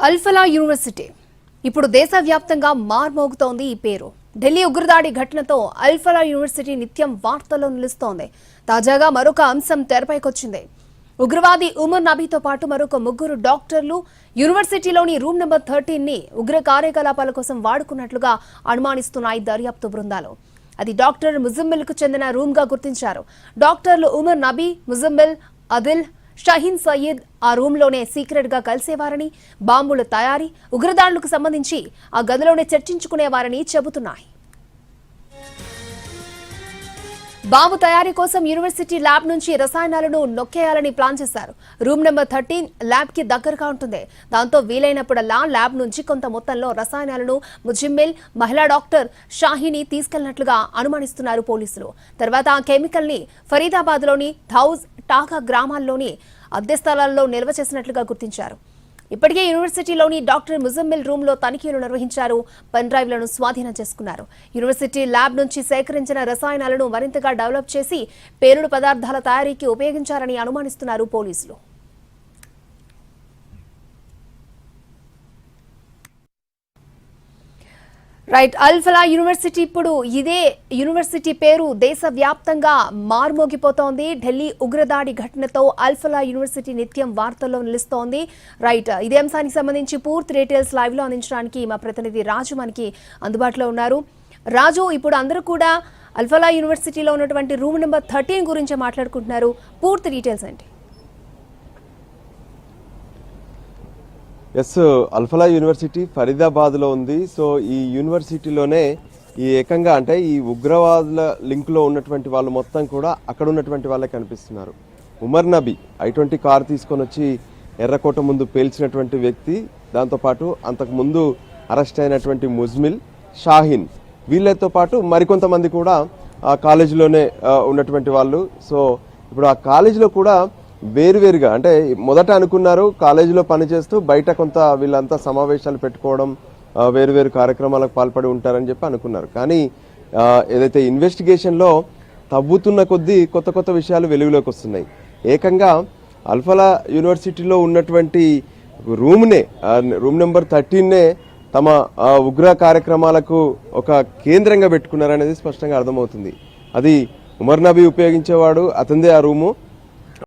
Al-Falah university ఇప్పుడు దేశవ్యాప్తంగా మార్మోగుతోంది ఈ పేరు. ఢిల్లీ ఉగ్రదాడి ఘటనతో అల్ఫలా యూనివర్సిటీ నిత్యం వార్తల్లో నిలుస్తోంది. తాజాగా మరొక అంశం తెరపైకొచ్చింది. ఉగ్రవాది ఉమర్ నబీతో పాటు మరొక ముగ్గురు డాక్టర్లు యూనివర్సిటీలోని రూమ్ నెంబర్ 13ని ఉగ్ర కార్యకలాపాల కోసం వాడుకున్నట్లుగా అనుమానిస్తున్నాయి దర్యాప్తు బృందాలు. అది డాక్టర్ ముజమ్మిల్కు చెందిన రూమ్ గా గుర్తించారు. డాక్టర్లు ఉమర్ నబీ, ముజమ్మిల్, అదిల్, షహీన్ సయీద్ ఆ రూమ్లోనే సీక్రెట్ గా కలిసేవారని, బాంబుల తయారీ, ఉగ్రదాడులకు సంబంధించి ఆ గదిలోనే చర్చించుకునేవారని చెబుతున్నాయి. బాంబు తయారీ కోసం యూనివర్సిటీ ల్యాబ్ నుంచి రసాయనాలను నొక్కేయాలని ప్లాన్ చేశారు. రూమ్ నెంబర్ 13 ల్యాబ్ కి దగ్గరగా ఉంటుంది. దాంతో వీలైనప్పుడల్లా ల్యాబ్ నుంచి కొంత మొత్తంలో రసాయనాలను ముజిమ్మిల్, మహిళా డాక్టర్ షాహీని తీసుకెళ్లినట్లుగా అనుమానిస్తున్నారు పోలీసులు. తర్వాత ఆ కెమికల్ ని ఫరీదాబాద్ లోని ధౌజ్, టాకా గ్రామాల్లోని అద్దె స్థలాల్లో నిల్వ చేసినట్లుగా గుర్తించారు. ఇప్పటికే యూనివర్సిటీలోని డాక్టర్ ముజమ్మిల్ రూమ్ లో తనిఖీలు నిర్వహించారు. పెన్ డ్రైవ్లను స్వాధీనం చేసుకున్నారు. యూనివర్సిటీ ల్యాబ్ నుంచి సేకరించిన రసాయనాలను మరింతగా డెవలప్ చేసి పేలుడు పదార్థాల తయారీకి ఉపయోగించారని అనుమానిస్తున్నారు పోలీసులు. రైట్, అల్ఫలా యూనివర్సిటీ ఇప్పుడు ఇదే యూనివర్సిటీ పేరు దేశవ్యాప్తంగా మార్మోగిపోతోంది. ఢిల్లీ ఉగ్రదాడి ఘటనతో అల్ఫలా యూనివర్సిటీ నిత్యం వార్తల్లో నిలుస్తోంది. రైట్, ఇదే అంశానికి సంబంధించి పూర్తి డీటెయిల్స్ లైవ్ లో అందించడానికి మా ప్రతినిధి రాజు మనకి అందుబాటులో ఉన్నారు. రాజు, ఇప్పుడు అందరూ కూడా అల్ఫలా యూనివర్సిటీలో ఉన్నటువంటి రూమ్ నెంబర్ 13 గురించి మాట్లాడుకుంటున్నారు. పూర్తి డీటెయిల్స్ ఏంటి? ఎస్, అల్ఫలా యూనివర్సిటీ ఫరీదాబాద్లో ఉంది. సో ఈ యూనివర్సిటీలోనే ఈ ఏకంగా అంటే ఈ ఉగ్రవాదుల లింక్లో ఉన్నటువంటి వాళ్ళు మొత్తం కూడా అక్కడ ఉన్నటువంటి వాళ్ళే కనిపిస్తున్నారు. ఉమర్ నబీ I-20 కారు తీసుకొని వచ్చి ఎర్రకోట ముందు పేల్చినటువంటి వ్యక్తి, దాంతోపాటు అంతకుముందు అరెస్ట్ అయినటువంటి ముజ్మిల్, షాహీన్, వీళ్ళతో పాటు మరికొంతమంది కూడా ఆ కాలేజీలోనే ఉన్నటువంటి వాళ్ళు. సో ఇప్పుడు ఆ కాలేజీలో కూడా వేరువేరుగా అంటే మొదట అనుకున్నారు కాలేజీలో పనిచేస్తూ బయట కొంత వీళ్ళంతా సమావేశాలు పెట్టుకోవడం, వేరువేరు కార్యక్రమాలకు పాల్పడి ఉంటారని చెప్పి అనుకున్నారు. కానీ ఏదైతే ఇన్వెస్టిగేషన్లో తవ్వుతున్న కొద్దీ కొత్త కొత్త విషయాలు వెలుగులోకి వస్తున్నాయి. ఏకంగా అల్ఫలా యూనివర్సిటీలో ఉన్నటువంటి రూమ్ నెంబర్ 13నే తమ ఉగ్ర కార్యక్రమాలకు ఒక కేంద్రంగా పెట్టుకున్నారనేది స్పష్టంగా అర్థమవుతుంది. అది ఉమర్ నబీ ఉపయోగించేవాడు, అతనిదే ఆ రూము.